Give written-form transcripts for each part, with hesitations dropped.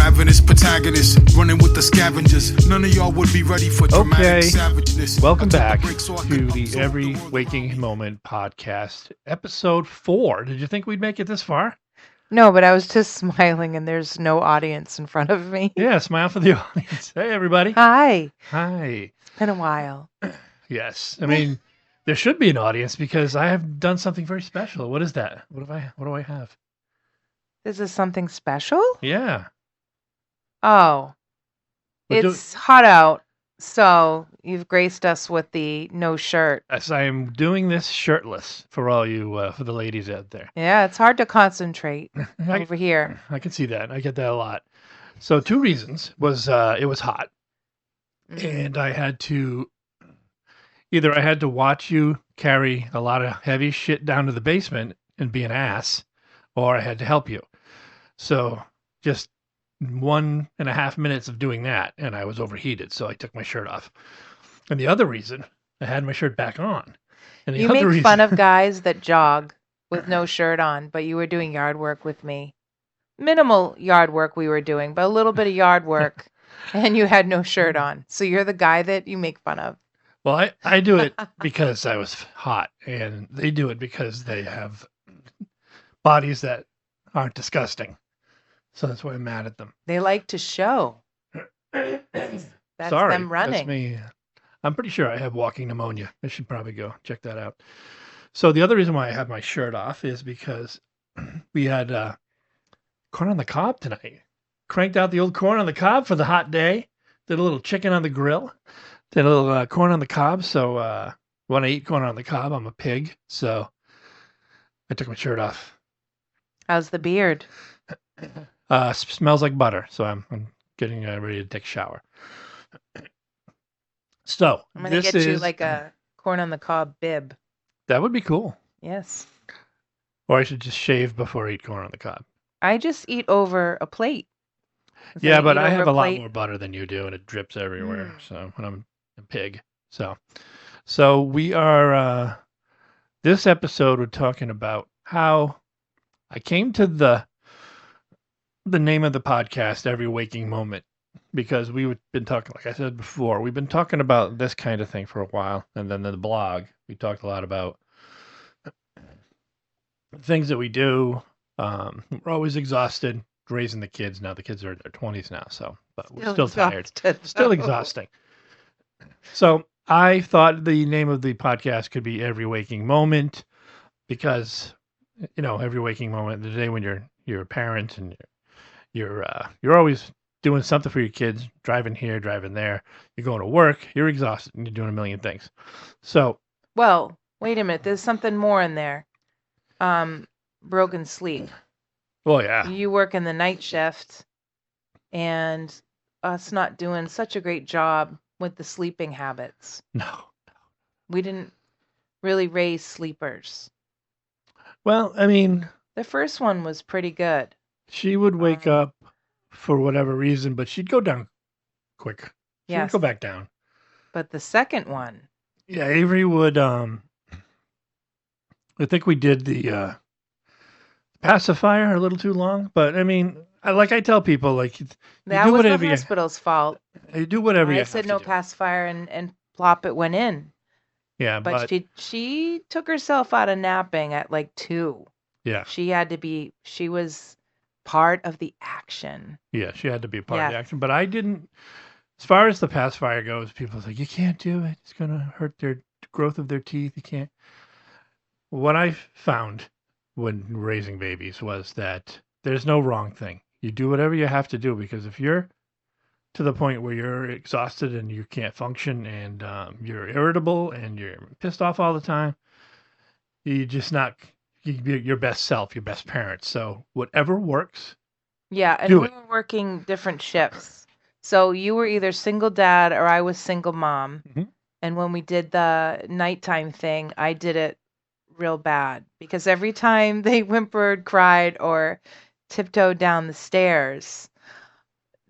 ravenous protagonist, running with the scavengers. None of y'all would be ready for dramatic savageness. Welcome back to the Every Waking Moment podcast, episode 4. Did you think we'd make it this far? No, but I was just smiling and there's no audience in front of me. Yeah, smile for the audience. Hey, everybody. Hi. Hi. It's been a while. Yes. I mean, there should be an audience because I have done something very special. What is that? What do I have? Is this something special? Yeah. Oh. It's hot out, so you've graced us with the no shirt. As I am doing this shirtless for all you, for the ladies out there. Yeah, it's hard to concentrate over here. I can see that. I get that a lot. So 2 reasons was it was hot, and I had to watch you carry a lot of heavy shit down to the basement and be an ass, or I had to help you. So just 1.5 minutes of doing that, and I was overheated, so I took my shirt off. And the other reason, I had my shirt back on. And the You other make fun of guys that jog with no shirt on, but you were doing yard work with me. Minimal yard work we were doing, but a little bit of yard work, and you had no shirt on. So you're the guy that you make fun of. Well, I do it because I was hot, and they do it because they have bodies that aren't disgusting. So that's why I'm mad at them. They like to show. That's Sorry, them running. That's me. I'm pretty sure I have walking pneumonia. I should probably go check that out. So the other reason why I have my shirt off is because we had corn on the cob tonight. Cranked out the old corn on the cob for the hot day. Did a little chicken on the grill. Did a little corn on the cob. So when I eat corn on the cob, I'm a pig. So I took my shirt off. How's the beard? Smells like butter. So I'm getting ready to take a shower. So I'm going to get you like a corn on the cob bib. That would be cool. Yes. Or I should just shave before I eat corn on the cob. I just eat over a plate. Yeah, but I have a lot more butter than you do, and it drips everywhere. So when I'm a pig. So we are, this episode we're talking about how I came to the name of the podcast, Every Waking Moment, because we've been talking, like I said before, we've been talking about this kind of thing for a while. And then the blog, we talked a lot about things that we do. We're always exhausted raising the kids. Now the kids are in their 20s now, but we're still tired. Still exhausting. So I thought the name of the podcast could be Every Waking Moment because, every waking moment, the day when you're a parent and you're always doing something for your kids, driving here, driving there. You're going to work, you're exhausted, and you're doing a million things. So, well, wait a minute. There's something more in there. Broken sleep. Well, yeah. You work in the night shift, and us not doing such a great job with the sleeping habits. No. We didn't really raise sleepers. Well, I mean, the first one was pretty good. She would wake up for whatever reason, but she'd go down quick. She would go back down. But the second one. Yeah, Avery would, I think we did the pacifier a little too long, but I mean, like I tell people, like, that was the hospital's fault. You do whatever you I have said to no do. pacifier and plop it went in. Yeah, but she took herself out of napping at like 2. Yeah. She was part of the action. Yeah, she had to be part of the action. But I didn't, as far as the pacifier goes, people say, you can't do it. It's going to hurt their growth of their teeth. You can't. What I found when raising babies was that there's no wrong thing. You do whatever you have to do, because if you're to the point where you're exhausted and you can't function and you're irritable and you're pissed off all the time, you're just not your best self, your best parent. So whatever works. Yeah, and we were working different shifts. So you were either single dad or I was single mom. Mm-hmm. And when we did the nighttime thing, I did it real bad because every time they whimpered, cried, or tiptoed down the stairs,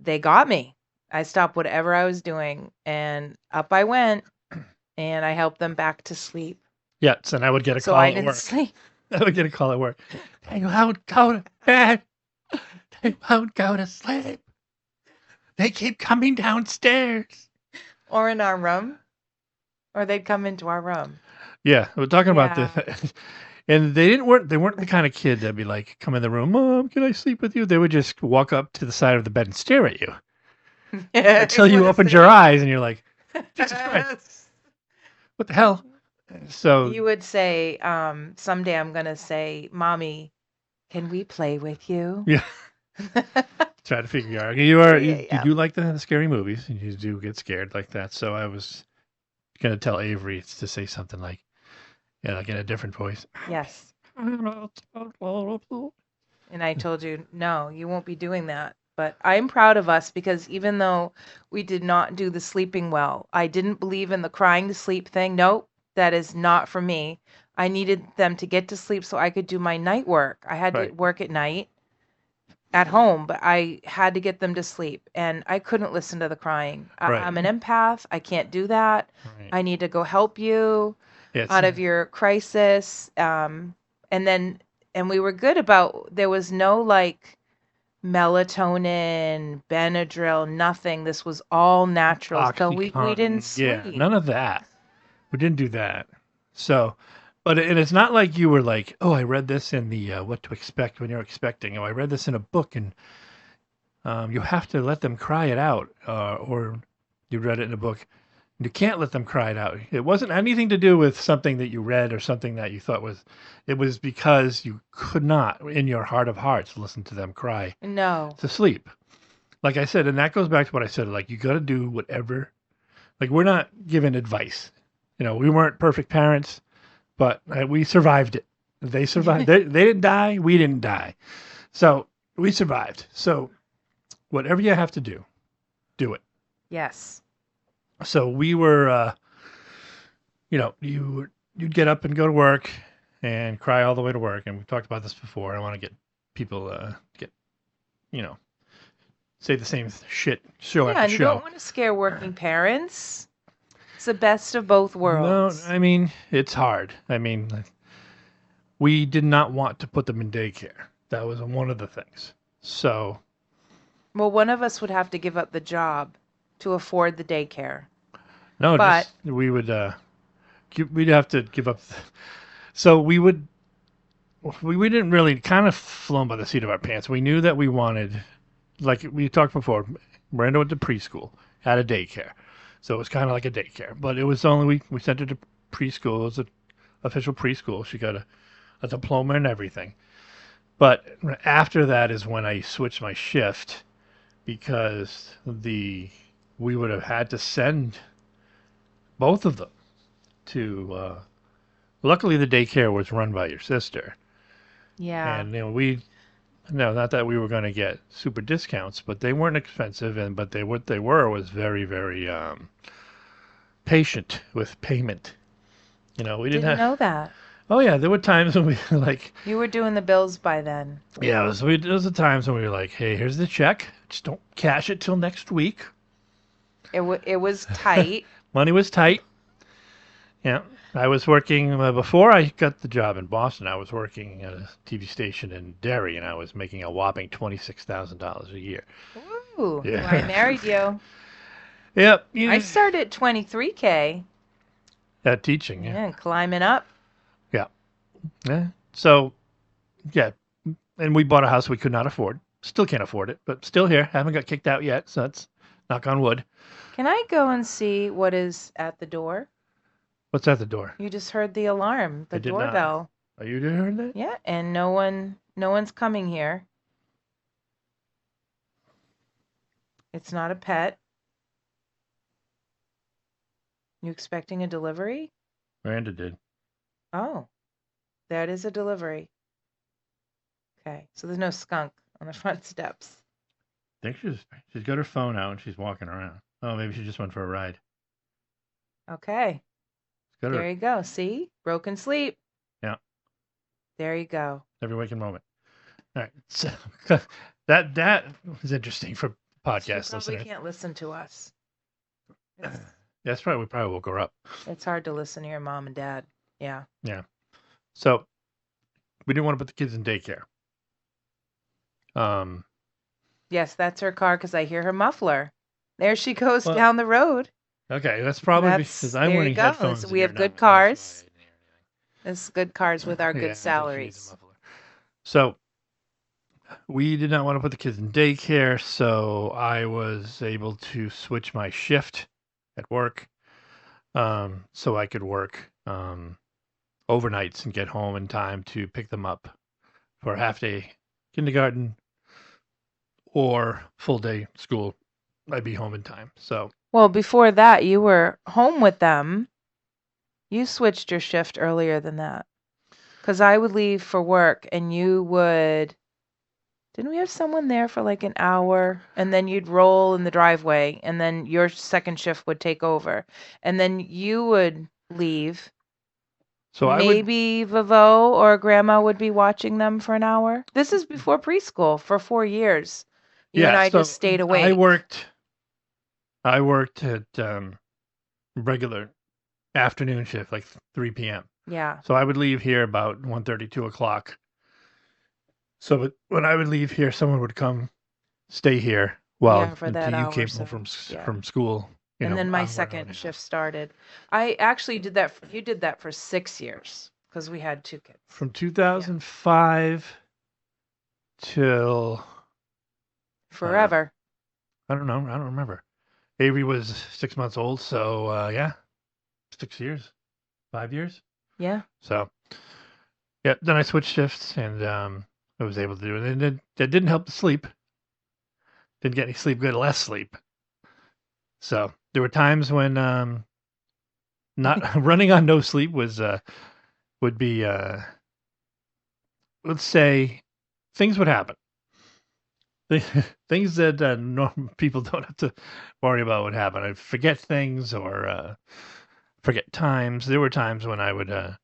they got me. I stopped whatever I was doing and up I went and I helped them back to sleep. Yes, and I would get a call I at didn't work. sleep. I would get a call at work. They won't go to bed. They won't go to sleep. They keep coming downstairs. Or in our room. Or they'd come into our room. Yeah, we're talking about Yeah. this. And they weren't the kind of kid that'd be like, come in the room, Mom, can I sleep with you? They would just walk up to the side of the bed and stare at you until you opened your eyes and you're like, Jesus Christ, what the hell? So You would say, someday I'm going to say, Mommy, can we play with you? yeah, try to figure out. You Yeah. do like the scary movies, and you do get scared like that. So I was gonna tell Avery to say something like, yeah, like in a different voice. Yes. And I told you, no, you won't be doing that. But I'm proud of us because even though we did not do the sleeping well, I didn't believe in the crying to sleep thing. Nope, that is not for me. I needed them to get to sleep so I could do my night work. I had to Right. work at night at home, but I had to get them to sleep and I couldn't listen to the crying. Right. I'm an empath. I can't do that. Right. I need to go help you Yeah, out of your crisis. And we were good about, there was no like melatonin, Benadryl, nothing. This was all natural. So we didn't sleep. Yeah, none of that. We didn't do that. So, but and it's not like you were like, oh, I read this in the what to expect when you're expecting. Oh, I read this in a book, and you have to let them cry it out, or you read it in a book. You can't let them cry it out. It wasn't anything to do with something that you read or something that you thought was. It was because you could not, in your heart of hearts, listen to them cry No. to sleep. Like I said, and that goes back to what I said. Like you got to do whatever. Like we're not giving advice. We weren't perfect parents, but we survived it. They survived. They didn't die. We didn't die. So we survived. So whatever you have to do it. Yes. So we were, you'd get up and go to work and cry all the way to work. And we've talked about this before. I want to get people say the same shit show Yeah, after and you show. don't want to scare working parents. It's the best of both worlds. No, I mean, it's hard. I mean, we did not want to put them in daycare. That was one of the things. So, Well, one of us would have to give up the job to afford the daycare. no, But- we would, we'd have to give up. So we didn't really kind of flown by the seat of our pants. We knew that we wanted, like we talked before, Miranda went to preschool, had a daycare. So it was kind of like a daycare, but it was only, we sent her to preschool. It was an official preschool. She got a diploma and everything. But after that is when I switched my shift because we would have had to send both of them to, luckily the daycare was run by your sister. Yeah. And no, not that we were going to get super discounts, but they weren't expensive. But what they were was very, very patient with payment. We didn't have. know that. Oh yeah, there were times when we were like. You were doing the bills by then. Yeah, there was the times when we were like, hey, here's the check. Just don't cash it till next week. It was tight. Money was tight. Yeah. I was working, before I got the job in Boston, I was working at a TV station in Derry, and I was making a whopping $26,000 a year. Ooh, Yeah. well, I married you. Yep. I started at 23K. At teaching, yeah. And climbing up. Yeah. So, yeah. And we bought a house we could not afford. Still can't afford it, but still here. Haven't got kicked out yet, so that's knock on wood. Can I go and see what is at the door? What's at the door? You just heard the alarm, the I did not. doorbell. Are you heard that? Yeah, and no one's coming here. It's not a pet. You expecting a delivery? Miranda did. Oh, that is a delivery. Okay, so there's no skunk on the front steps. I think she's got her phone out and she's walking around. Oh, maybe she just went for a ride. Okay, She's got there her you go. See? Broken sleep. Yeah. There you go. every waking moment. All right. So that was interesting for podcast She probably listeners. can't listen to us. It's, That's right. We probably woke her up. it's hard to listen to your mom and dad. Yeah. So we didn't want to put the kids in daycare. Yes, that's her car because I hear her muffler. There she goes Well, down the road. Okay, that's probably because I'm There you wearing go. headphones. So and we you're have not good with cars. and everything. It's good cars with our Yeah, I good think she needs a salaries. muffler. So we did not want to put the kids in daycare, so I was able to switch my shift at work, so I could work overnights and get home in time to pick them up for a half day kindergarten or full day school. I'd be home in time. So Well, before that, you were home with them. You switched your shift earlier than that. Because I would leave for work and you would. Didn't we have someone there for like an hour? And then you'd roll in the driveway and then your second shift would take over. And then you would leave. so Maybe Vavo or Grandma would be watching them for an hour. This is before preschool for 4 years. You and I so just stayed awake. I worked at regular afternoon shift, like 3 p.m. Yeah. So I would leave here about 1:30, 2 o'clock. So when I would leave here, someone would come, stay here while for that until you hour came or so. home Yeah. from school. And then my on where second I shift started. I actually did that. You did that for 6 years because we had 2 kids. From 2005 till Forever. I don't know. I don't remember. Avery was 6 months old, so yeah, 6 years, 5 years. Yeah. So yeah, then I switched shifts and I was able to do it. And that didn't help the sleep. Didn't get any sleep, good, less sleep. So there were times when not running on no sleep would be let's say things would happen. Things that normal people don't have to worry about would happen. I'd forget things or forget times. There were times when I would I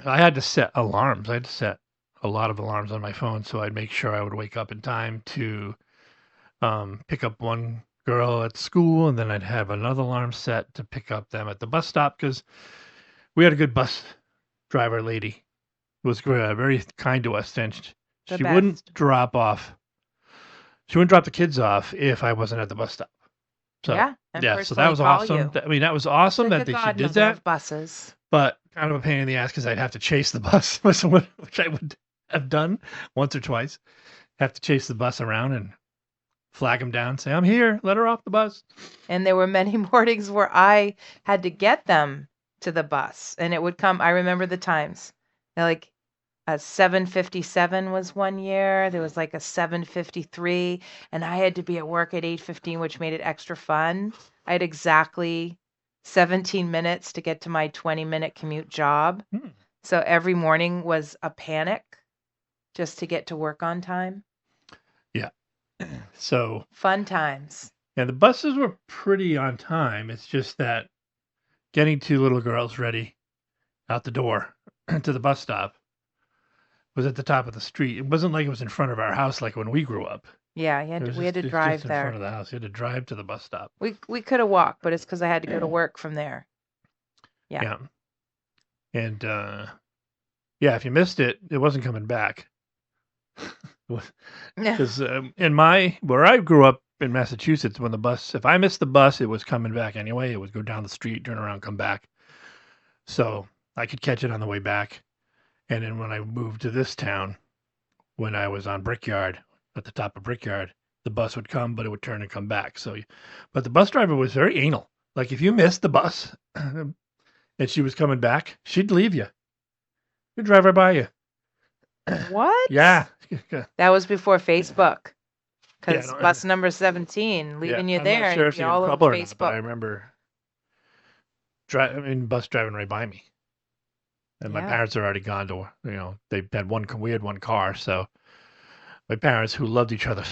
had to set alarms. I had to set a lot of alarms on my phone so I'd make sure I would wake up in time to pick up one girl at school, and then I'd have another alarm set to pick up them at the bus stop because we had a good bus driver lady who was very kind to us, and she wouldn't drop the kids off if I wasn't at the bus stop. So so that was awesome. I mean, that was awesome that she did that. Buses. But kind of a pain in the ass because I'd have to chase the bus, which I would have done once or twice. Have to chase the bus around and flag them down, say, I'm here, let her off the bus. And there were many mornings where I had to get them to the bus, and it would come. I remember the times. Like a 7:57 was one year. There was like a 7:53, and I had to be at work at 8:15, which made it extra fun. I had exactly 17 minutes to get to my 20-minute commute job. So every morning was a panic just to get to work on time. Yeah. So fun times. Yeah, the buses were pretty on time. It's just that getting 2 little girls ready out the door to the bus stop was at the top of the street. It wasn't like it was in front of our house like when we grew up. Yeah, we had to drive just there. In front of the house. You had to drive to the bus stop. We could have walked, but it's because I had to go to work from there. Yeah. And if you missed it, it wasn't coming back. Because where I grew up in Massachusetts, if I missed the bus, it was coming back anyway. It would go down the street, turn around, come back. So I could catch it on the way back. And then when I moved to this town, when I was on Brickyard, at the top of Brickyard, the bus would come, but it would turn and come back. But the bus driver was very anal. Like if you missed the bus and she was coming back, she'd leave you. She'd drive right by you. What? Yeah. That was before Facebook. Because bus number 17, leaving you there. I'm not sure if she all in over trouble or Facebook. not, but I remember bus driving right by me. And my parents are already gone to, we had one car. So my parents, who loved each other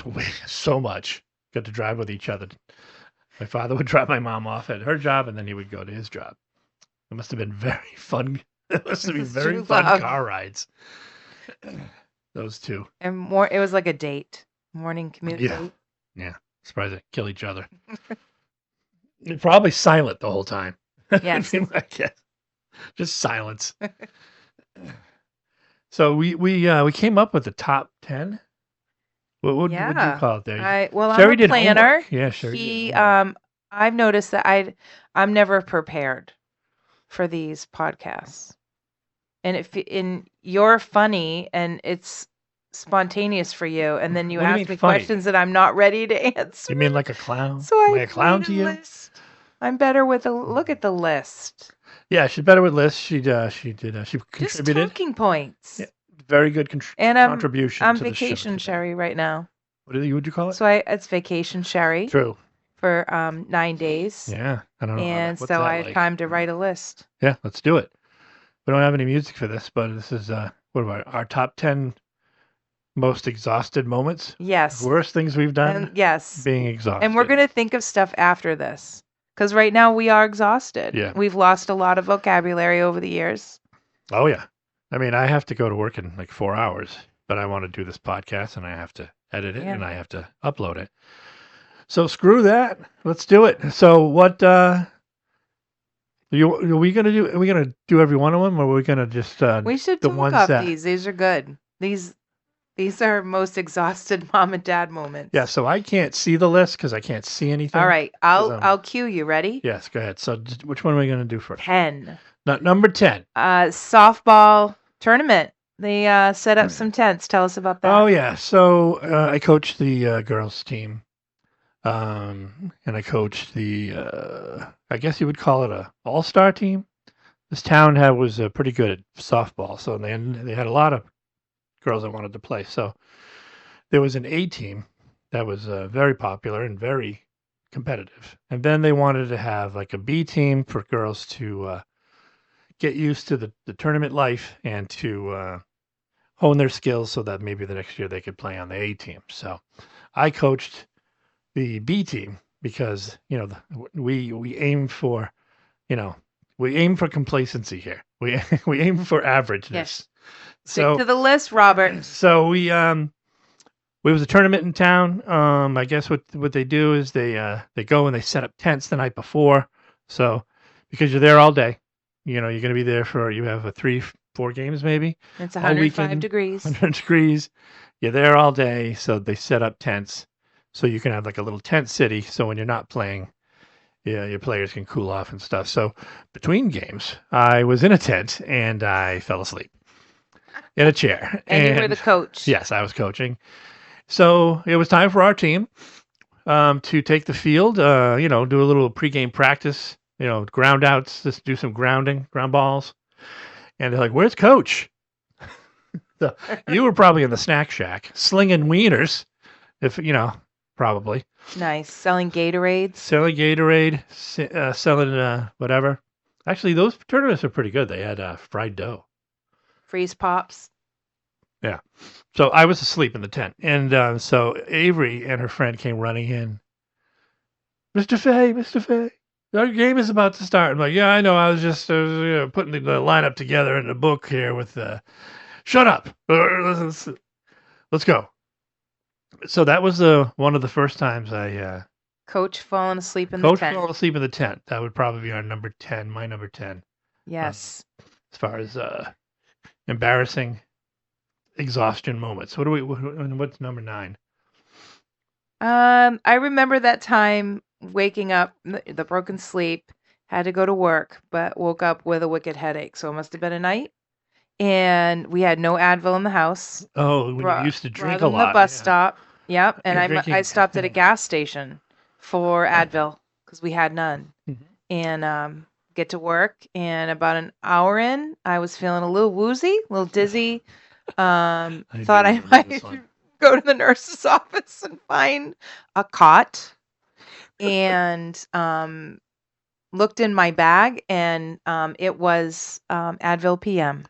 so much, got to drive with each other. My father would drop my mom off at her job, and then he would go to his job. It must have been very fun. It must have been very fun car rides. Those two. And it was like a date. Morning commute date. Yeah. Surprised they kill each other. They're probably silent the whole time. Yes. Just silence. So we came up with the top 10 What would you call it there? I'm a planner. Homework. Yeah, Sherry. I've noticed that I'm never prepared for these podcasts. And if you're funny and it's spontaneous for you, and then you ask me questions that I'm not ready to answer. You mean like a clown? So Am I a clown to you? List. I'm better with a look at the list. Yeah, she's better with lists. She contributed. Just talking points. Yeah, very good contribution. I'm vacation Sherry right now. What would you call it? So it's vacation Sherry. True. For 9 days. Yeah, I don't know. And so I had time to write a list. Yeah, let's do it. We don't have any music for this, but this is our top 10 most exhausted moments. Yes. Worst things we've done. And yes. Being exhausted. And we're going to think of stuff after this. Because right now we are exhausted. Yeah. We've lost a lot of vocabulary over the years. Oh, yeah. I mean, I have to go to work in like 4 hours, but I want to do this podcast and I have to edit it and I have to upload it. So screw that. Let's do it. So what are we going to do? Are we going to do every one of them or are we going to just we should talk off these. These are good. These are most exhausted mom and dad moments. Yeah, so I can't see the list because I can't see anything. All right, I'll cue you. Ready? Yes, go ahead. So which one are we going to do first? 10. Number 10. Softball tournament. They set up some tents. Tell us about that. Oh, yeah. So I coached the girls team. And I coached the, I guess you would call it a all-star team. This town was pretty good at softball. So they had a lot of girls that wanted to play. So there was an A team that was very popular and very competitive. And then they wanted to have like a B team for girls to get used to the tournament life and to hone their skills so that maybe the next year they could play on the A team. So I coached the B team because, we aim for, we aim for complacency here. We aim for averageness. Yes. Stick to the list, Robert. So we was a tournament in town. I guess what they do is they go and they set up tents the night before. So because you're there all day, you're going to be there you have 3-4 games maybe. It's 105 degrees. 100 degrees. You're there all day. So they set up tents so you can have like a little tent city. So when you're not playing, your players can cool off and stuff. So between games, I was in a tent and I fell asleep. In a chair. And you were the coach. Yes, I was coaching. So it was time for our team to take the field, do a little pregame practice, ground outs, just do some ground balls. And they're like, where's coach? So you were probably in the snack shack slinging wieners, probably. Nice. Selling Gatorades. Selling whatever. Actually, those tournaments are pretty good. They had fried dough. Freeze pops. Yeah. So I was asleep in the tent. And so Avery and her friend came running in. Mr. Fay, our game is about to start. I'm like, yeah, I know. I was just putting the lineup together in the book here with shut up. Let's go. So that was one of the first times I... Coach falling asleep in the tent. Coach falling asleep in the tent. That would probably be our number 10, my number 10. Yes. As far as... embarrassing exhaustion moments. What's number 9? I remember that time waking up, the broken sleep, had to go to work, but woke up with a wicked headache. So it must have been a night. And we had no Advil in the house. Oh, we used to drink a lot. The bus stop. Yep. And I stopped at a gas station for Advil because we had none. Mm-hmm. And get to work, and about an hour in, I was feeling a little woozy, a little dizzy. Thought I might go to the nurse's office and find a cot, and looked in my bag, and it was Advil PM.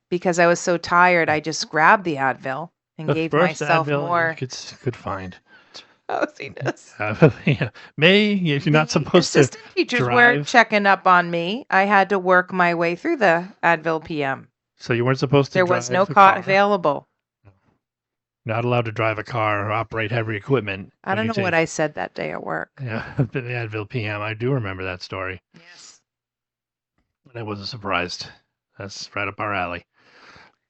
Because I was so tired, I just grabbed the Advil and gave myself Advil, more. It's good find. Drowsiness. If you're not supposed to Assistant teachers were checking up on me. I had to work my way through the Advil PM. So you weren't supposed to There was no cot available. Not allowed to drive a car or operate heavy equipment. I don't know what I said that day at work. Yeah, the Advil PM. I do remember that story. Yes. And I wasn't surprised. That's right up our alley.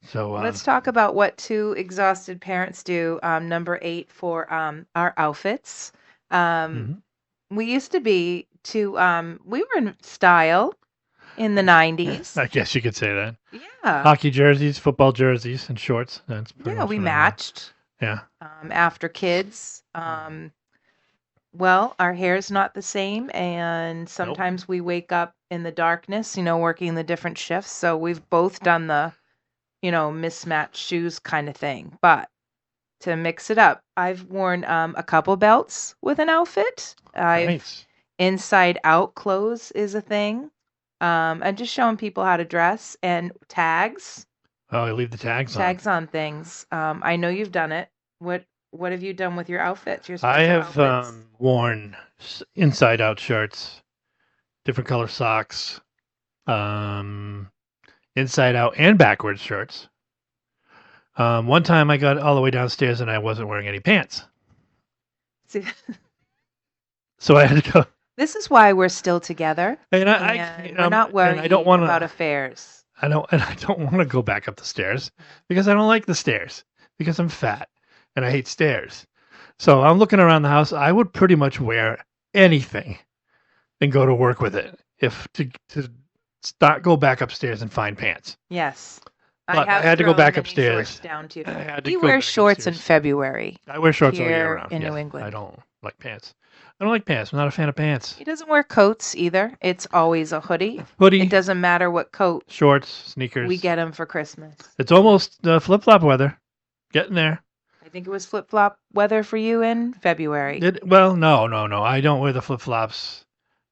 So Let's talk about what two exhausted parents do. Number 8 for our outfits. We used to be we were in style in the 90s. I guess you could say that. Yeah. Hockey jerseys, football jerseys, and shorts. That's pretty much we what matched. Yeah. After kids. Well, our hair's not the same, and sometimes we wake up in the darkness, working the different shifts. So we've both done the, mismatched shoes kind of thing. But to mix it up, I've worn a couple belts with an outfit. Nice. Inside out clothes is a thing. And just showing people how to dress, and tags. Oh, you leave the tags on. Tags on things. I know you've done it. What have you done with your outfits? I have worn inside out shirts, different color socks, inside out and backwards shirts. One time I got all the way downstairs and I wasn't wearing any pants. See, so I had to go. This is why we're still together. And we're not worried about affairs. I don't want to go back up the stairs because I don't like the stairs because I'm fat and I hate stairs. So I'm looking around the house. I would pretty much wear anything and go to work with it if to go back upstairs and find pants. Yes. But I had to go back upstairs. Down to you wear shorts upstairs. In February. I wear shorts all year round. In New England. I don't like pants. I don't like pants. I'm not a fan of pants. He doesn't wear coats either. It's always a hoodie. It doesn't matter what coat. Shorts, sneakers. We get them for Christmas. It's almost flip-flop weather. Getting there. I think it was flip-flop weather for you in February. Well, no. I don't wear the flip-flops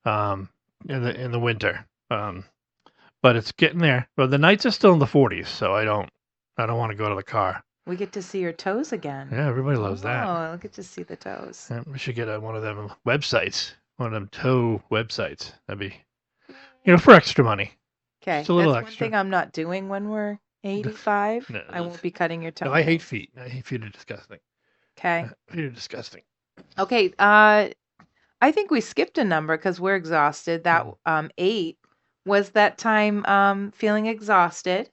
in the winter. But it's getting there. Well, the nights are still in the 40s, so I don't want to go to the car. We get to see your toes again. Yeah, everybody loves that. Oh, I get to see the toes. Yeah, we should get one of them websites, one of them toe websites. That'd be, for extra money. Okay, just a little that's extra. One thing I'm not doing when we're 85. No, I won't be cutting your toes. No, I hate feet. Feet are disgusting. Okay. Feet are disgusting. Okay. I think we skipped a number because we're exhausted. That 8 was that time feeling exhausted.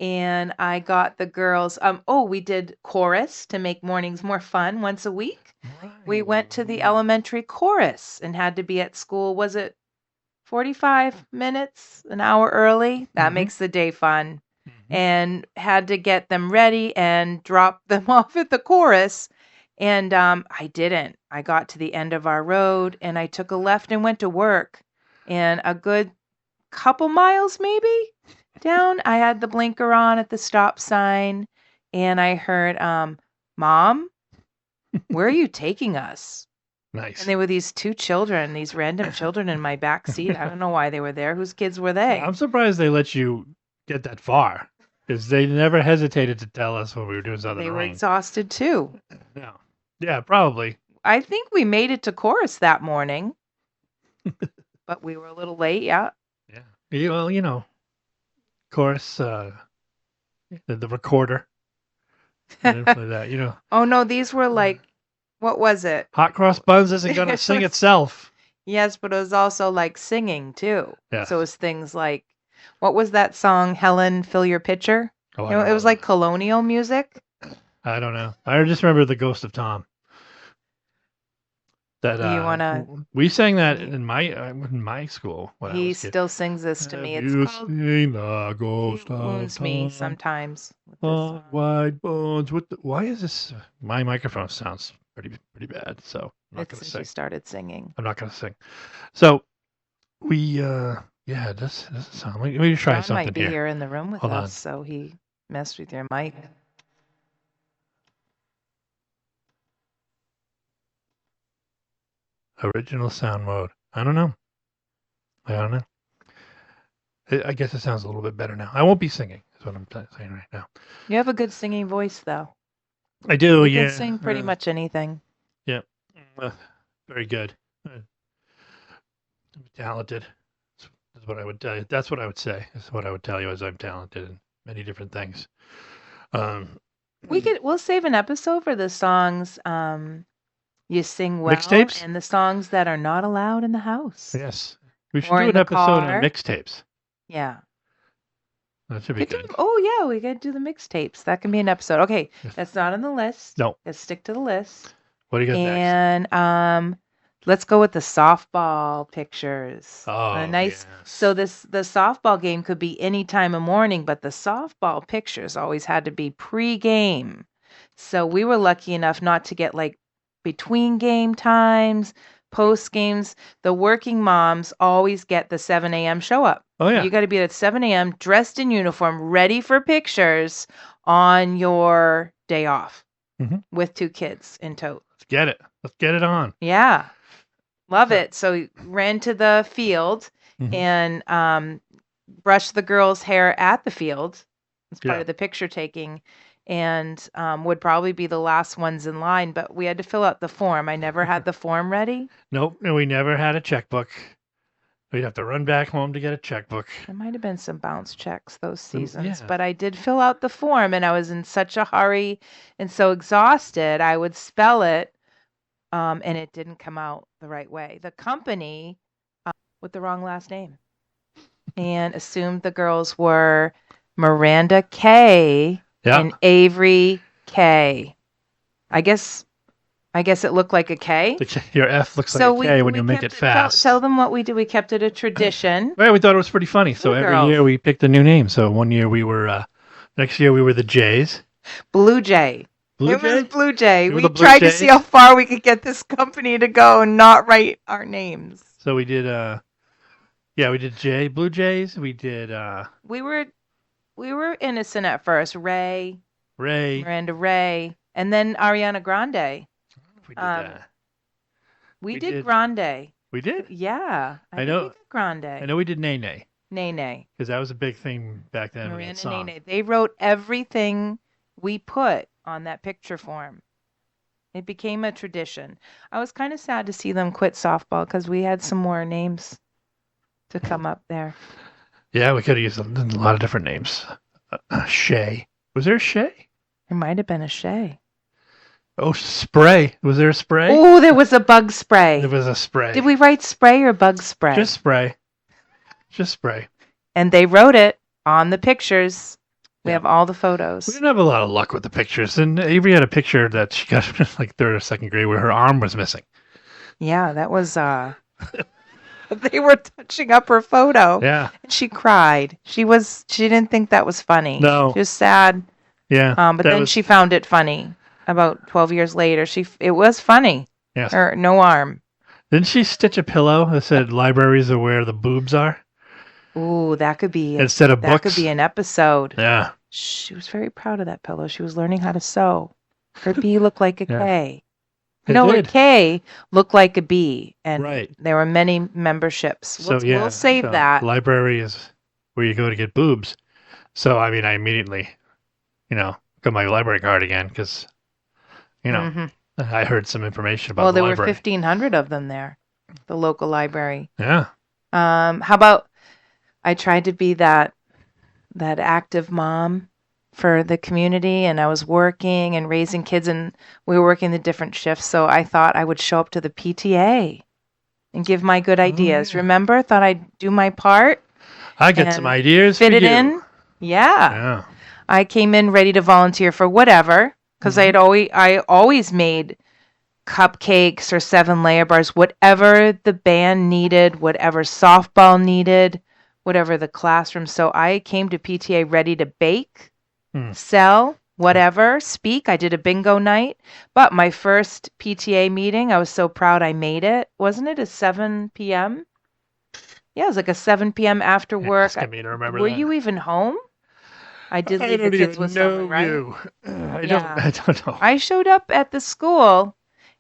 And I got the girls, we did chorus to make mornings more fun once a week. Right. We went to the elementary chorus and had to be at school, was it 45 minutes, an hour early? That makes the day fun. And had to get them ready and drop them off at the chorus. And I didn't. I got to the end of our road and I took a left and went to work. And a good couple miles maybe down, I had the blinker on at the stop sign and I heard, Mom, where are you taking us? Nice. And they were these two children, these random children in my back seat. I don't know why they were there. Whose kids were they? I'm surprised they let you get that far because they never hesitated to tell us when we were doing something wrong. They were exhausted too. No. Yeah, probably. I think we made it to chorus that morning, but we were a little late. Yeah. Yeah. Well, chorus, the recorder. That, Oh no, these were like, what was it? Hot Cross Buns isn't going to sing itself. Yes, but it was also like singing too. Yes. So it was things like, what was that song, Helen, Fill Your Pitcher? Oh, it was like colonial music. I don't know. I just remember The Ghost of Tom. That you wanna? We sang that in my school. When he I was still sings this to me. It's called The Ghost He wounds of me Tom. sometimes. Wide bones. Why is this? My microphone sounds pretty bad. So I'm not going to sing. She started singing. I'm not going to sing. So we this doesn't sound like we try John something might be here in the room with Hold us, on. so he messed with your mic. Original sound mode. I don't know. I guess it sounds a little bit better now. I won't be singing. Is what I'm saying right now. You have a good singing voice, though. I do. You can sing pretty much anything. Yeah. Very good. I'm talented. That's what I would tell you. That's what I would say. That's what I would tell you is I'm talented in many different things. We'll save an episode for the songs you sing well mixtapes? And the songs that are not allowed in the house. Yes. We should Or do in an the episode car. on mixtapes. Yeah. That should be good. Oh yeah, we gotta do the mixtapes. That can be an episode. Okay, that's not on the list. No. Let's stick to the list. What do you got next? And let's go with the softball pictures. Oh, nice. yes. So the softball game could be any time of morning, but the softball pictures always had to be pre-game. So we were lucky enough not to get like between game times, post games. The working moms always get the 7 a.m. show up. Oh, yeah. You got to be at 7 a.m. dressed in uniform, ready for pictures on your day off with 2 kids in tow. Let's get it. Let's get it on. Yeah. Love it. So ran to the field and brushed the girls' hair at the field as part of the picture taking, and would probably be the last ones in line, but we had to fill out the form. I never had the form ready. Nope. And we never had a checkbook. We'd have to run back home to get a checkbook. There might have been some bounce checks those seasons, but I did fill out the form, and I was in such a hurry and so exhausted, I would spell it, and it didn't come out the right way. The company with the wrong last name and assumed the girls were Miranda K and Avery K. I guess it looked like a K. Your F looks like a K when you make it fast. Tell them what we did. We kept it a tradition. Right, we thought it was pretty funny. So every year we picked a new name. So one year we were, next year we were the Jays. Blue Jay. Blue It Jay? was Blue Jay. We Blue tried to Jays? see how far we could get this company to go and not write our names. So we did, we did Blue Jays. We did, We were innocent at first. Miranda Ray, and then Ariana Grande. We did that. We did Grande. We did? Yeah. I know. We did Grande. I know we did Nene. Nene. Because that was a big thing back then. Miranda and Nene. They wrote everything we put on that picture form. It became a tradition. I was kind of sad to see them quit softball because we had some more names to come up there. Yeah, we could have used a lot of different names. Shay. Was there a Shay? There might have been a Shay. Oh, spray. Was there a spray? Oh, there was a bug spray. There was a spray. Did we write spray or bug spray? Just spray. Just spray. And they wrote it on the pictures. We have all the photos. We didn't have a lot of luck with the pictures. And Avery had a picture that she got in like 3rd or 2nd grade where her arm was missing. Yeah, that was... They were touching up her photo. Yeah. And she cried. She didn't think that was funny. No. She was sad. Yeah. But then she found it funny. About 12 years later, it was funny. Yes. Her no arm. Didn't she stitch a pillow that said libraries are where the boobs are? Ooh, that could be instead of books. That could be an episode. Yeah. She was very proud of that pillow. She was learning how to sew. Her B looked like a K. It No, did. a K looked like a B, and Right. there were many memberships. We'll save that. Library is where you go to get boobs. So, I mean, I immediately, got my library card again because, I heard some information about the library. Well, there were 1,500 of them there, the local library. Yeah. How about I tried to be that active mom for the community, and I was working and raising kids, and we were working the different shifts, so I thought I would show up to the PTA and give my good ideas. Remember? Thought I'd do my part. I got some ideas fit for it you. in. Yeah. I came in ready to volunteer for whatever, because I always made cupcakes or 7-layer bars, whatever the band needed, whatever softball needed, whatever the classroom. So I came to PTA ready to bake, sell, whatever, speak. I did a bingo night. But my first PTA meeting, I was so proud I made it. Wasn't it a 7 p.m.? Yeah, it was like a 7 p.m. after work. I mean, remember Were that. you even home? I did leave the kids with someone, right? I don't know. I showed up at the school,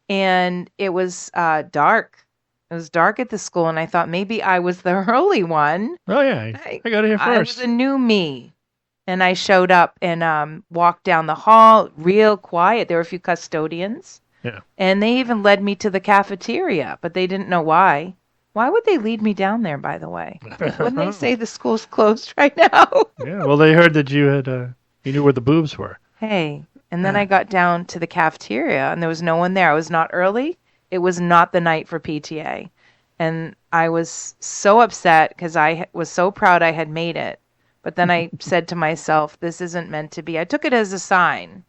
and it was dark. It was dark at the school, and I thought maybe I was the early one. Oh, yeah. I got here first. I was a new me. And I showed up and walked down the hall real quiet. There were a few custodians. Yeah. And they even led me to the cafeteria, but they didn't know why. Why would they lead me down there, by the way? Wouldn't they say the school's closed right now? Yeah, well, they heard that you had, you knew where the boobs were. Hey, and then I got down to the cafeteria, and there was no one there. I was not early. It was not the night for PTA. And I was so upset because I was so proud I had made it. But then I said to myself, this isn't meant to be. I took it as a sign.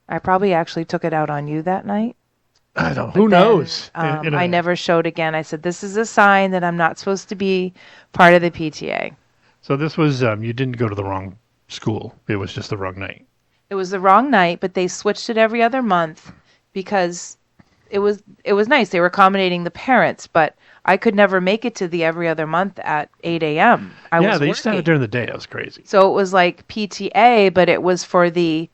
I probably actually took it out on you that night. I don't. Who knows? I never showed again. I said, this is a sign that I'm not supposed to be part of the PTA. So this was, you didn't go to the wrong school. It was just the wrong night. It was the wrong night, but they switched it every other month because it was nice. They were accommodating the parents, but I could never make it to the every other month at 8 a.m. They used to have it during the day. That was crazy. So it was like PTA, but it was for the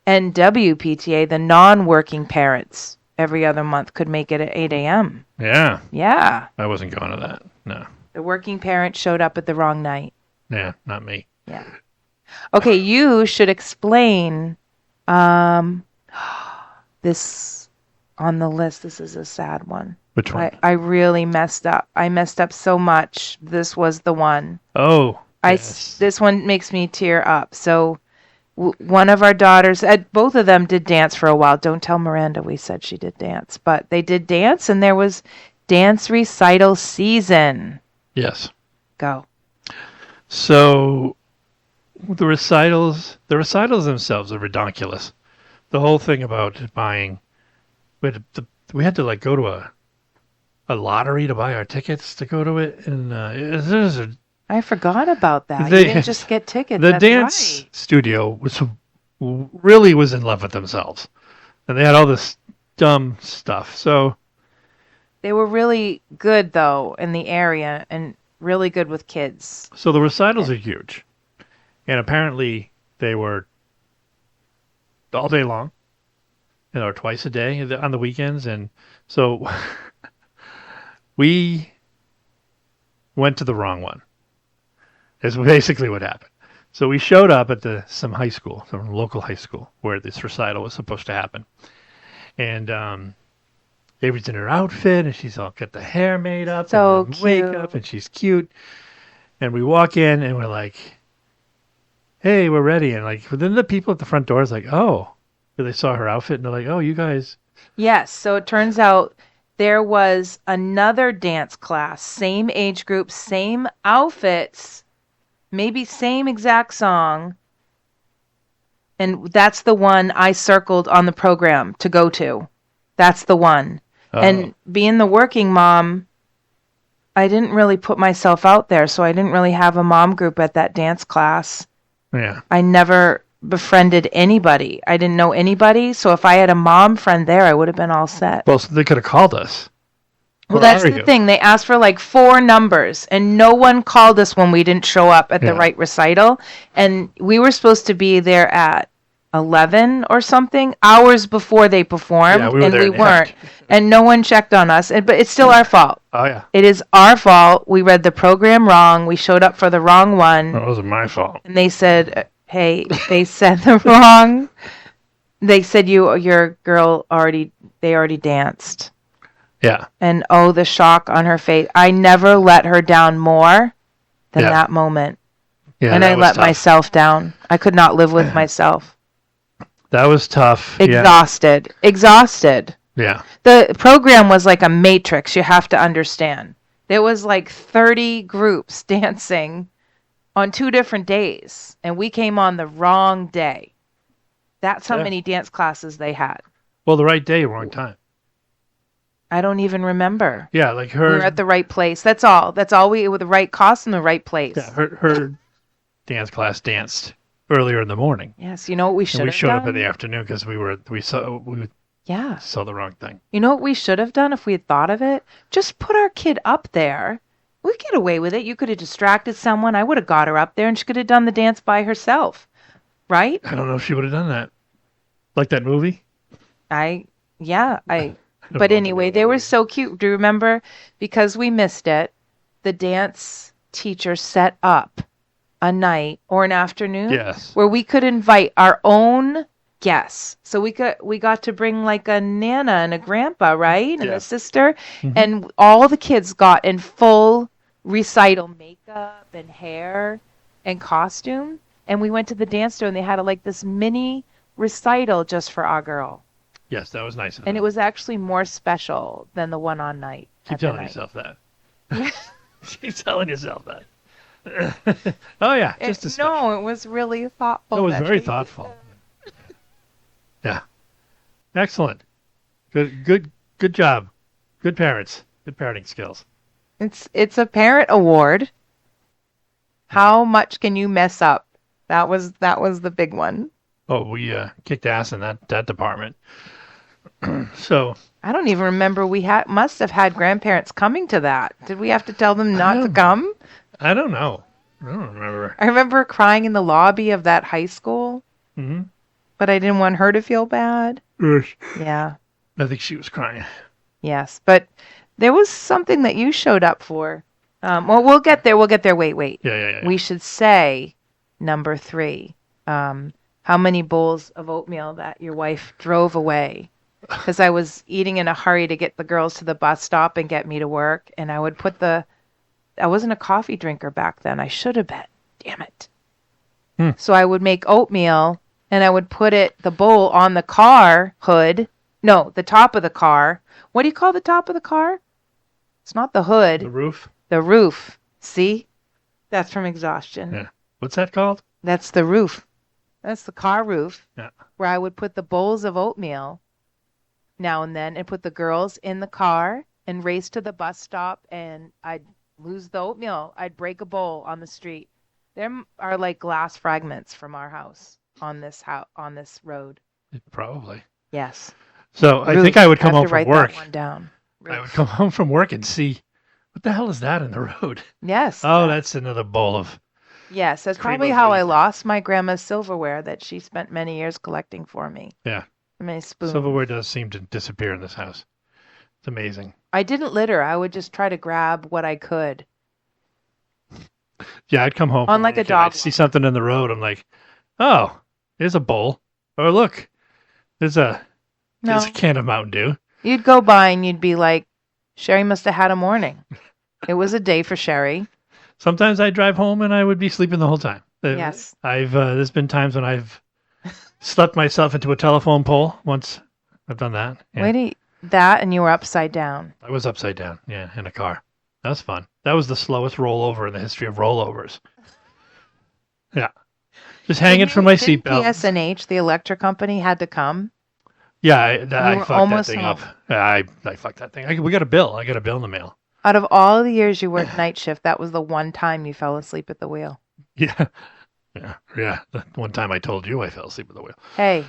NWPTA, the non-working parents. Every other month could make it at 8 a.m. Yeah. Yeah. I wasn't going to that. No. The working parent showed up at the wrong night. Yeah, not me. Yeah. Okay, you should explain this on the list. This is a sad one. Which one? I really messed up. I messed up so much. This was the one. Oh. Yes. This one makes me tear up. So one of our daughters, both of them did dance for a while. Don't tell Miranda we said she did dance. But they did dance, and there was dance recital season. Yes. Go. So the recitals themselves are ridiculous. The whole thing about buying, we had to like go to a lottery to buy our tickets to go to it, and I forgot about that. They You didn't just get tickets. the That's dance right. studio was in love with themselves, and they had all this dumb stuff. So They were really good, though, in the area and really good with kids. So the recitals are huge, and apparently they were all day long, or twice a day on the weekends, and so we went to the wrong one. Is basically what happened. So we showed up at some local high school, where this recital was supposed to happen, and Avery's in her outfit, and she's all got the hair made up, So and makeup, and she's cute. And we walk in, and we're like, "Hey, we're ready." And like, then the people at the front door is like, "Oh," they saw her outfit, and they're like, "Oh, you guys." Yes, so it turns out there was another dance class, same age group, same outfits, maybe same exact song. And that's the one I circled on the program to go to. That's the one. Oh. And being the working mom, I didn't really put myself out there, so I didn't really have a mom group at that dance class. Yeah. I never befriended anybody. I didn't know anybody, so if I had a mom friend there, I would have been all set. Well, so they could have called us. Well, Where that's are the you? thing. They asked for like 4 numbers, and no one called us when we didn't show up at the Yeah. right recital. And we were supposed to be there at 11 or something, hours before they performed, Yeah, we were and there we in the weren't. act. And no one checked on us. But it's still our fault. Oh yeah. It is our fault. We read the program wrong. We showed up for the wrong one. That wasn't my fault. And they said, hey, they said the wrong. They said your girl already danced. Yeah. And oh, the shock on her face. I never let her down more than Yeah. that moment. Yeah. And that I was let tough. myself down. I could not live with myself. That was tough. Exhausted. Exhausted. Yeah. The program was like a matrix, you have to understand. There was like 30 groups dancing on 2 different days, and we came on the wrong day. That's how Yeah. many dance classes they had. Well, the right day, wrong time. I don't even remember. Yeah, like We were at the right place. That's all. That's all we with the right cost and the right place. Yeah, her dance class danced earlier in the morning. Yes, you know what we should And we have showed done? up in the afternoon because we Yeah. saw the wrong thing. You know what we should have done if we had thought of it? Just put our kid up there. We'd get away with it. You could have distracted someone. I would have got her up there and she could have done the dance by herself. Right? I don't know if she would have done that. Like that movie? But anyway, they were so cute. Do you remember? Because we missed it, the dance teacher set up a night or an afternoon Yes. where we could invite our own guests. So we got to bring like a nana and a grandpa, right? And Yeah. a sister. Mhm. And all the kids got in full recital makeup and hair and costume. And we went to the dance store and they had like this mini recital just for our girl. Yes, that was nice of And them. it was actually more special than the one on night. Keep at the telling night. yourself that. Keep telling yourself that. Oh yeah, just a special. No, it was really thoughtful. It was that very she did thoughtful. Yeah, excellent. Good job. Good parents. Good parenting skills. It's a parent award. How much can you mess up? That was the big one. Oh, we kicked ass in that department. So I don't even remember must have had grandparents coming to that. Did we have to tell them not to come? I don't know. I don't remember. I remember crying in the lobby of that high school, but I didn't want her to feel bad. Yeah. I think she was crying. Yes, but there was something that you showed up for. Well, we'll get there. Wait. Yeah. We should say number 3. How many bowls of oatmeal that your wife drove away? Because I was eating in a hurry to get the girls to the bus stop and get me to work, and I would put I wasn't a coffee drinker back then. I should have been. Damn it. So I would make oatmeal, and I would put the bowl on the car hood. No, the top of the car. What do you call the top of the car? It's not the hood. The roof? The roof. See? That's from exhaustion. Yeah. What's that called? That's the roof. That's the car roof. Yeah. Where I would put the bowls of oatmeal now and then and put the girls in the car and race to the bus stop, and I'd lose the oatmeal. I'd break a bowl on the street. There are like glass fragments from our house on this road. Probably. Yes. So I think I would come home from work. That one down. I would come home from work and see, what the hell is that in the road? Yes. Oh, that's another bowl of. Yes, that's cream probably of how I wheat. lost my grandma's silverware that she spent many years collecting for me. Yeah. Many spoons. Silverware does seem to disappear in this house. It's amazing. I didn't litter. I would just try to grab what I could. Yeah, I'd come home On from like a work and I'd dog see walk. something in the road. I'm like, oh, there's a bowl. Or look, there's a can of Mountain Dew. You'd go by and you'd be like, Sherry must have had a morning. It was a day for Sherry. Sometimes I'd drive home and I would be sleeping the whole time. Yes. There's been times when I've slept myself into a telephone pole. Once I've done that. Yeah. That and you were upside down. I was upside down, yeah, in a car. That was fun. That was the slowest rollover in the history of rollovers. Yeah. Just hanging from my seatbelt. PSNH, the electric company, had to come. Yeah, I fucked that almost thing home. up. Yeah, I fucked that thing. We got a bill. I got a bill in the mail. Out of all the years you worked night shift, that was the one time you fell asleep at the wheel. Yeah. Yeah. The one time I told you I fell asleep at the wheel. Hey.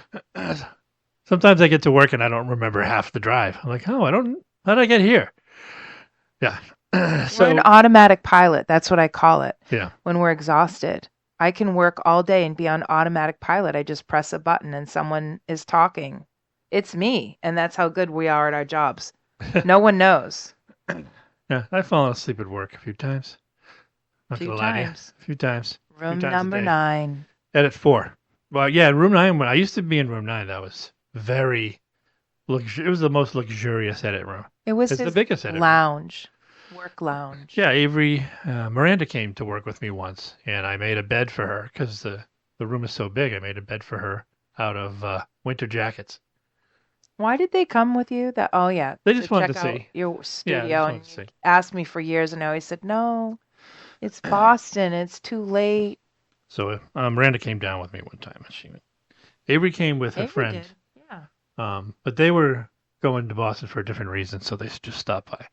Sometimes I get to work and I don't remember half the drive. I'm like, how did I get here? Yeah. We're an automatic pilot. That's what I call it. Yeah. When we're exhausted. I can work all day and be on automatic pilot. I just press a button and someone is talking. It's me. And that's how good we are at our jobs. No one knows. Yeah. I've fallen asleep at work a few times. Not Few gonna lie to you. times. A few times. Room times a number day. 9. Edit 4. Well, yeah, room 9. When I used to be in room 9, that was very it was the most luxurious edit room. It was It's his the biggest edit room. lounge. Work lounge. Yeah, Avery, Miranda came to work with me once, and I made a bed for her because the room is so big. I made a bed for her out of winter jackets. Why did they come with you? They just wanted check to out see. your Yeah, studio. they just wanted And to see. you asked me for years, and I always said, no, it's Boston. It's too late. So Miranda came down with me one time, and Avery came with a Avery friend. did. Yeah. But they were going to Boston for a different reason, so they just stopped by.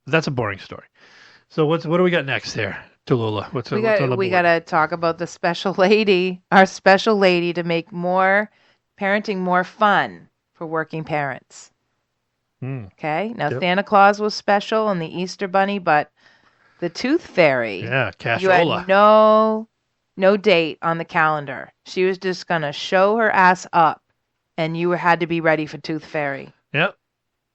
But that's a boring story. So what do we got next here, Tallulah? What's on the We board? got to talk about the special lady, our special lady, to make parenting more fun for working parents. Okay. Now, Yep. Santa Claus was special and the Easter Bunny, but the Tooth Fairy. Yeah, You cashola. had no date on the calendar. She was just gonna show her ass up, and you had to be ready for Tooth Fairy. Yep.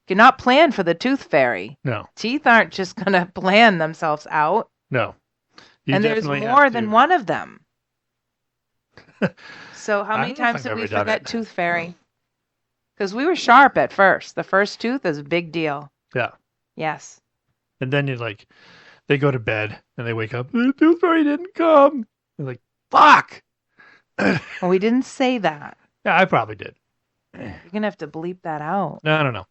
You're not planned for the Tooth Fairy. No. Teeth aren't just gonna plan themselves out, No. You and there's definitely have more to- than one of them. So how I many don't know if times I've did we ever done forget it. Tooth Fairy? Because we were sharp at first. The first tooth is a big deal. Yeah. Yes. And then they go to bed and they wake up. The Tooth Fairy didn't come. They're like, fuck. Well, we didn't say that. Yeah, I probably did. You're gonna have to bleep that out. No, I don't know.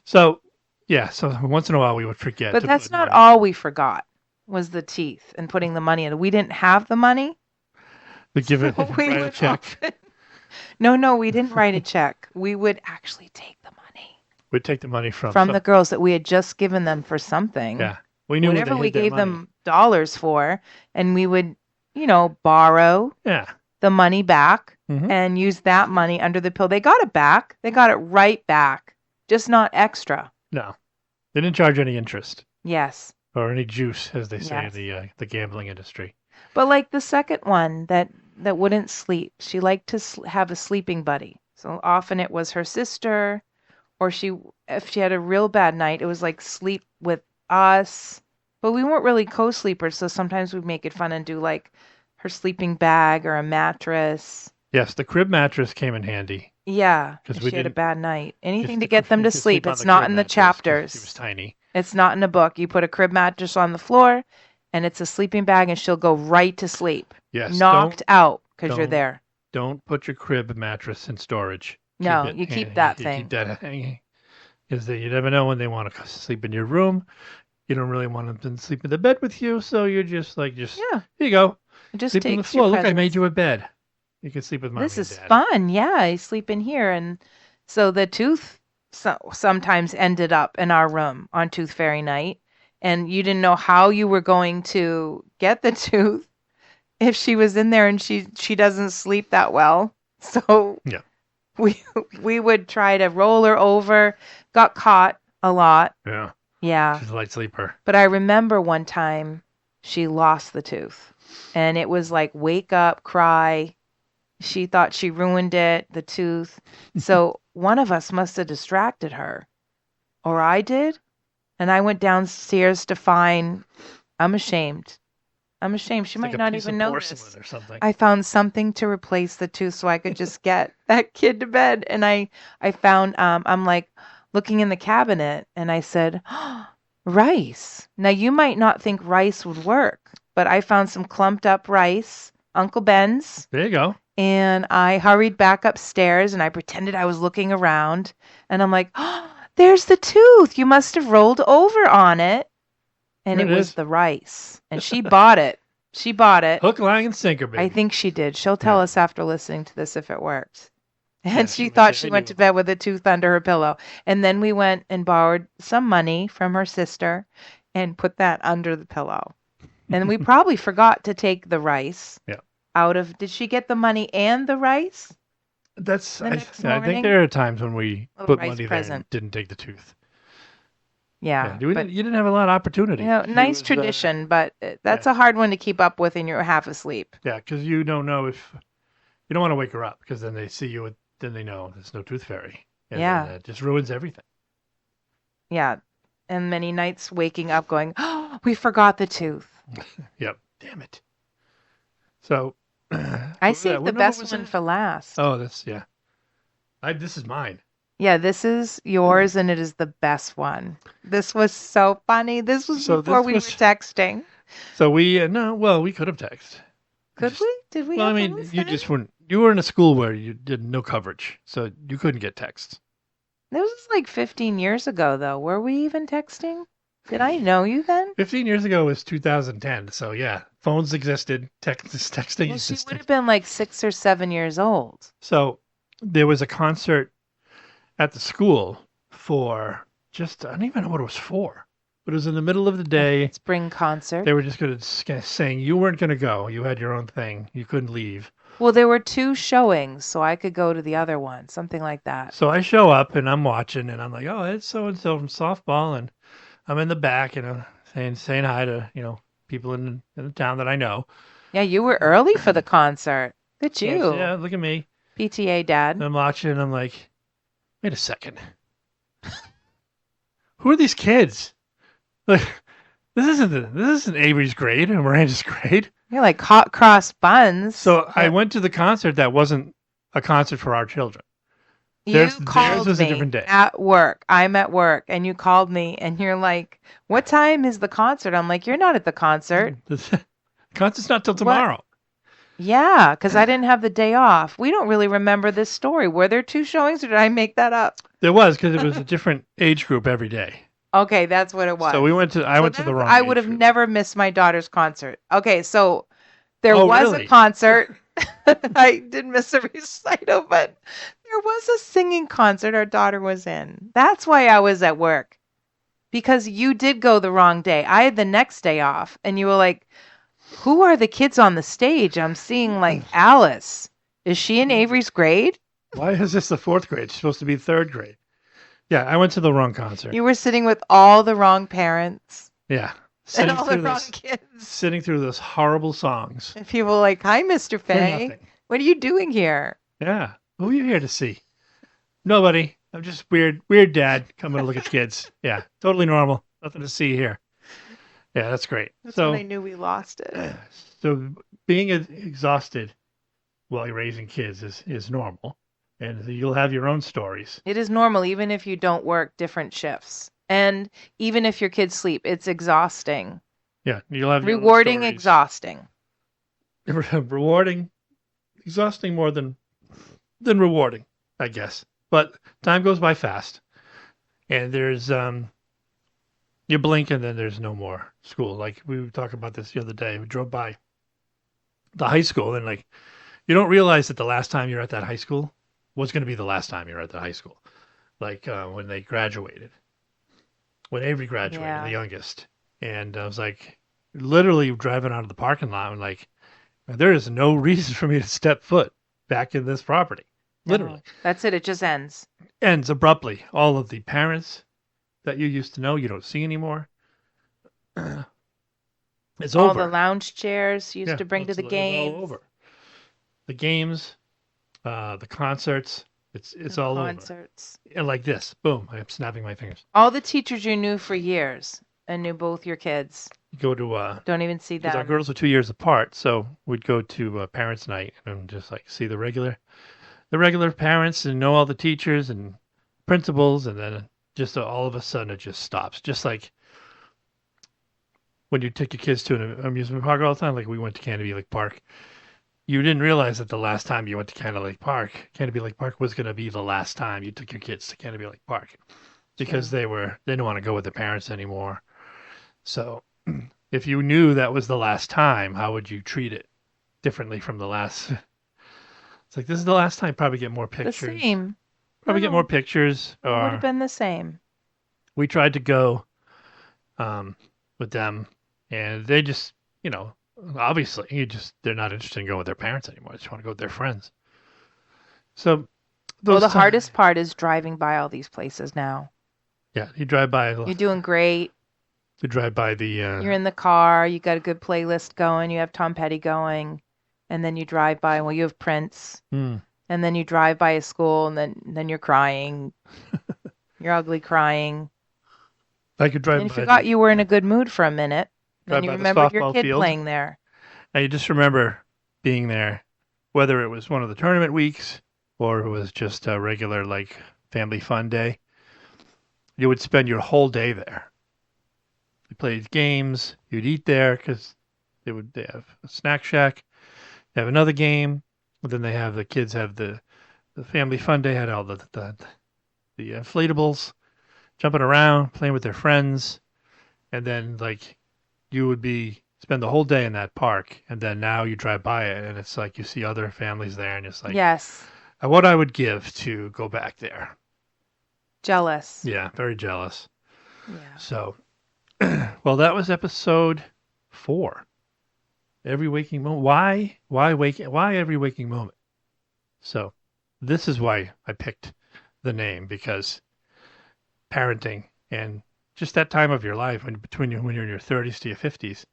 So, yeah. So once in a while we would forget. But to that's put not money. all we forgot. was the teeth and putting the money in. We didn't have the money. We give it So we write a would check. No, we didn't write a check. We would actually take the money We'd take the money from the girls that we had just given them for something. Yeah. We knew whatever where we they hid gave their money. them dollars for, and we would, borrow Yeah. the money back Mhm. and use that money under the pill. They got it back. They got it right back, just not extra. No. They didn't charge any interest Yes. or any juice, as they say Yes. in the gambling industry. But like the second one that wouldn't sleep, she liked to have a sleeping buddy. So often it was her sister, or if she had a real bad night, it was like sleep with us. But we weren't really co-sleepers, so sometimes we'd make it fun and do like her sleeping bag or a mattress. Yes, the crib mattress came in handy. Yeah, 'Cause if we she had a didn't- bad night. Anything Just to get them you to could sleep. on It's the not crib in the mattress 'cause chapters. She was tiny. It's not in a book. You put a crib mattress on the floor, and it's a sleeping bag, and she'll go right to sleep. Yes. Knocked out because you're don't- there. Don't put your crib mattress in storage. No, it you keep hang- that you thing. Keep that hanging. Because you never know when they want to sleep in your room. You don't really want them to sleep in the bed with you, so you're just Yeah, here you go. it just Sleep on the takes your floor. Look, I presence. made you a bed. You can sleep with mommy This and is dad. fun. Yeah, I sleep in here, and so the tooth sometimes ended up in our room on Tooth Fairy night, and you didn't know how you were going to get the tooth if she was in there, and she doesn't sleep that well. So Yeah. we would try to roll her over. Got caught a lot. Yeah. Yeah. She's a light sleeper. But I remember one time she lost the tooth, and it was like wake up, cry. She thought she ruined it, the tooth. So one of us must have distracted her, or I did. And I went downstairs to find. I'm ashamed. I'm ashamed. She It's might like a not piece even of know porcelain this. or something. I found something to replace the tooth so I could just get that kid to bed. And I found, I'm like looking in the cabinet, and I said, rice. Now you might not think rice would work, but I found some clumped up rice, Uncle Ben's, There you go. and I hurried back upstairs and I pretended I was looking around, and I'm like, there's the tooth. You must have rolled over on it. And There it it was is. the rice. And she bought it. She bought it. Hook, line, and sinker, baby. I think she did. She'll tell Yeah. us after listening to this if it worked. Yeah, And she she would thought say, she "I went knew." to bed with a tooth under her pillow. And then we went and borrowed some money from her sister and put that under the pillow. And we probably forgot to take the rice Yeah. out of. Did she get the money and the rice? That's. The next I morning? think there are times when we Little put rice money there and present. didn't take the tooth. Yeah. You but, didn't have a lot of opportunity. nice It was, tradition, but that's a hard one to keep up with and you're half asleep. Yeah, because you don't know if you don't want to wake her up because then they see you. Then they know there's no tooth fairy. And Yeah. then that just ruins everything. Yeah. And many nights waking up going, oh, we forgot the tooth. Yep. Damn it. So. I saved the best one for last. Oh, that's yeah. This is mine. Yeah, this is yours, and it is the best one. This was so funny. This was So before this we was- were texting. So we no. Well, we could have texted. Could we? Did we? Well, I have mean, phones you then? just weren't. You were in a school where you did no coverage, so you couldn't get texts. This was like 15 years ago, though. Were we even texting? Did I know you then? 15 years ago was 2010, so yeah, phones existed, texting Well, she would existed. have been like 6 or 7 years old. So there was a concert at the school for just, I don't even know what it was for, but it was in the middle of the day. Spring concert. They were just going to saying you weren't going to go. You had your own thing. You couldn't leave. Well, there were 2 showings, so I could go to the other one, something like that. So I show up and I'm watching and I'm like, oh, it's so-and-so from softball. And I'm in the back, saying hi to, people in the town that I know. Yeah, you were early for the concert. Look at you. Yeah, look at me. PTA dad. And I'm watching and I'm like, wait a second. Who are these kids? Like, this isn't Avery's grade or Miranda's grade. You're like hot cross buns. So I went to the concert that wasn't a concert for our children. You theirs called was a me different day. at work. I'm at work, and you called me, and you're like, "What time is the concert?" I'm like, "You're not at the concert." The concert's not till tomorrow. Yeah, because I didn't have the day off. We don't really remember this story. Were there 2 showings, or did I make that up? There was, because it was a different age group every day. Okay, that's what it was. So I went to the wrong I age would have group. never missed my daughter's concert. Okay, so there Oh, was really? a concert. I did miss a recital, but there was a singing concert our daughter was in. That's why I was at work. Because you did go the wrong day. I had the next day off, and you were like, who are the kids on the stage? I'm seeing like Alice. Is she in Avery's grade? Why is this the 4th grade? It's supposed to be 3rd grade. Yeah, I went to the wrong concert. You were sitting with all the wrong parents Yeah. and all the wrong kids. Sitting through those horrible songs. And people were like, hi, Mr. For Fay. nothing. What are you doing here? Yeah. Who are you here to see? Nobody. I'm just weird dad coming to look at kids. Yeah. Totally normal. Nothing to see here. Yeah, that's great. That's So when I knew we lost it. So being exhausted while you're raising kids is normal. And you'll have your own stories. It is normal, even if you don't work different shifts. And even if your kids sleep, it's exhausting. Yeah, you'll have rewarding, your own exhausting. Rewarding, exhausting more than rewarding, I guess. But time goes by fast, and there's you blink and then there's no more school. Like we were talking about this the other day. We drove by the high school, and like you don't realize that the last time you're at that high school was going to be the last time you're at the high school. Like when they graduated, when Avery graduated, the youngest, and I was like, literally driving out of the parking lot, and like, there is no reason for me to step foot back in this property. Literally. No, that's it. It just ends. Ends abruptly. All of the parents that you used to know, you don't see anymore. It's all over. The lounge chairs you used to bring to the games. It's all over. The games, the concerts, it's all concerts. Over. And like this, boom, I'm snapping my fingers. All the teachers you knew for years and knew both your kids. You go to don't even see them. Our girls are 2 years apart, so we'd go to parents' night and just like see the regular parents and know all the teachers and principals, and then just all of a sudden it just stops. Just like when you take your kids to an amusement park all the time, like we went to Canopy Lake Park. You didn't realize that the last time you went to Canopy Lake Park was going to be the last time you took your kids to Canopy Lake Park, because they didn't want to go with their parents anymore. So if you knew that was the last time, how would you treat it differently from the last? It's like, this is the last time. Probably get more pictures. The same. Probably get more pictures. It would have been the same. We tried to go with them, and they just, obviously, they're not interested in going with their parents anymore. They just want to go with their friends. So, the hardest part is driving by all these places now. Yeah, you drive by. You're doing great. You drive by the. You're in the car. You got a good playlist going. You have Tom Petty going, and then you drive by. Well, you have Prince, and then you drive by a school, and then you're crying. You're ugly crying. I could drive. And you forgot you were in a good mood for a minute. Then you remembered your kid field. playing there. And you just remember being there, whether it was one of the tournament weeks or it was just a regular like family fun day. You would spend your whole day there. You played games. You'd eat there because they have a snack shack. They have another game. But then the kids have the family fun day. Had all the inflatables, jumping around, playing with their friends, and then like you would spend the whole day in that park, and then now you drive by it, and it's like you see other families there, and it's like, yes, what I would give to go back there. Jealous. Yeah, very jealous. Yeah. So, well, that was episode 4. Every waking moment. Why every waking moment? So, this is why I picked the name, because parenting and just that time of your life when you're in your 30s to your 50s,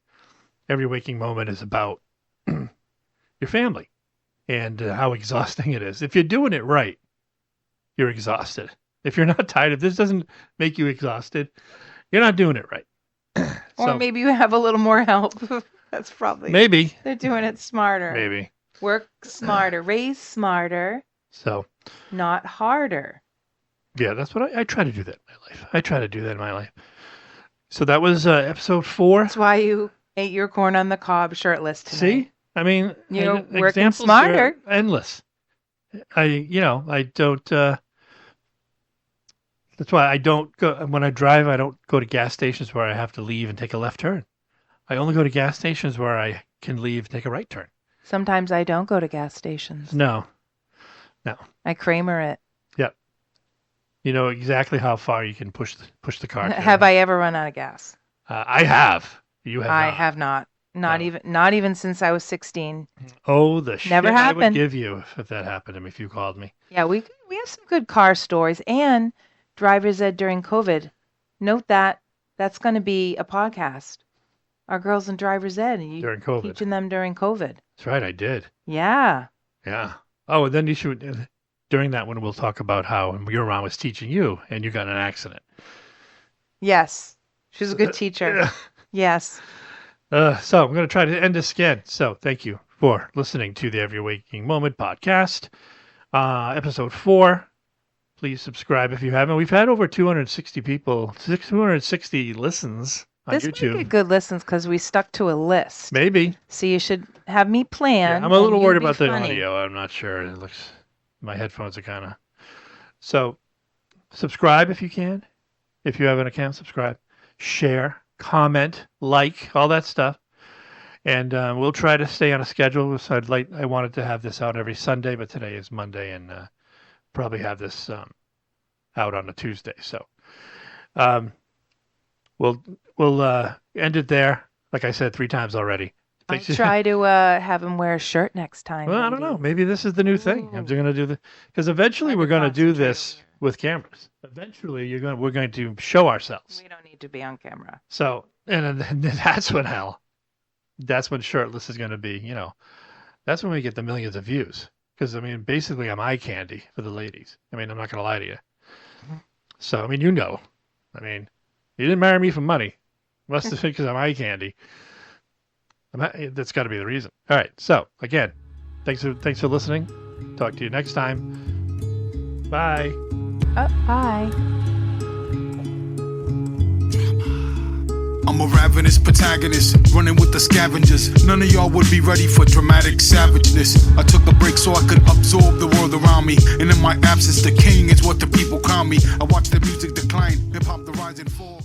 every waking moment is about your family and how exhausting it is. If you're doing it right, you're exhausted. If you're not tired, if this doesn't make you exhausted, you're not doing it right. Or maybe you have a little more help. That's probably maybe they're doing it smarter. Maybe work smarter, raise smarter. So not harder. Yeah, that's what I try to do that in my life. I try to do that in my life. So that was episode 4. That's why you ate your corn on the cob shirtless tonight. See? I mean, you're working smarter. Endless. I don't That's why I don't go when I drive. I don't go to gas stations where I have to leave and take a left turn. I only go to gas stations where I can leave and take a right turn. Sometimes I don't go to gas stations. No. I Kramer it. Yep. You know exactly how far you can push the car. Have I ever run out of gas? I have. You have. I not. have not. Not even since I was 16. Oh, the shit Never I would happened. give you if that happened to me, if you called me. Yeah, we have some good car stories and driver's ed during COVID. Note that that's going to be a podcast. Our girls in driver's ed, and you During COVID. teaching them during COVID. That's right, I did. Yeah. Yeah. Oh, and then you should, during that one, we'll talk about how your mom was teaching you and you got in an accident. Yes. She's a good teacher. Yes. So I'm going to try to end this again. So thank you for listening to the Every Waking Moment podcast, episode 4. Please subscribe if you haven't. We've had over 260 people, 260 listens on This YouTube. might be good listens because we stuck to a list. Maybe. So you should have me plan. Yeah, I'm a little and worried you be about the funny. audio. I'm not sure. It looks, my headphones are kind of. So subscribe if you can. If you have an account, subscribe. Share, comment, like, all that stuff. And we'll try to stay on a schedule. So I wanted to have this out every Sunday, but today is Monday, and probably have this out on a Tuesday. So we'll end it there. Like I said 3 times already. I'll try to have him wear a shirt next time. Well, I don't know. Maybe this is the new thing. I'm going to do the because eventually we're going to do this with cameras. Eventually, we're going to show ourselves. We don't need to be on camera. So, and then that's when shirtless is going to be. You know, that's when we get the millions of views. Because I mean, basically, I'm eye candy for the ladies. I mean, I'm not going to lie to you. So, I mean, you know, I mean, you didn't marry me for money. Must have been because I'm eye candy. That's got to be the reason. All right. So again, thanks for listening. Talk to you next time. Bye. Bye. I'm a ravenous protagonist, running with the scavengers. None of y'all would be ready for dramatic savageness. I took a break so I could absorb the world around me. And in my absence, the king is what the people crown me. I watch the music decline, hip hop the rise and fall.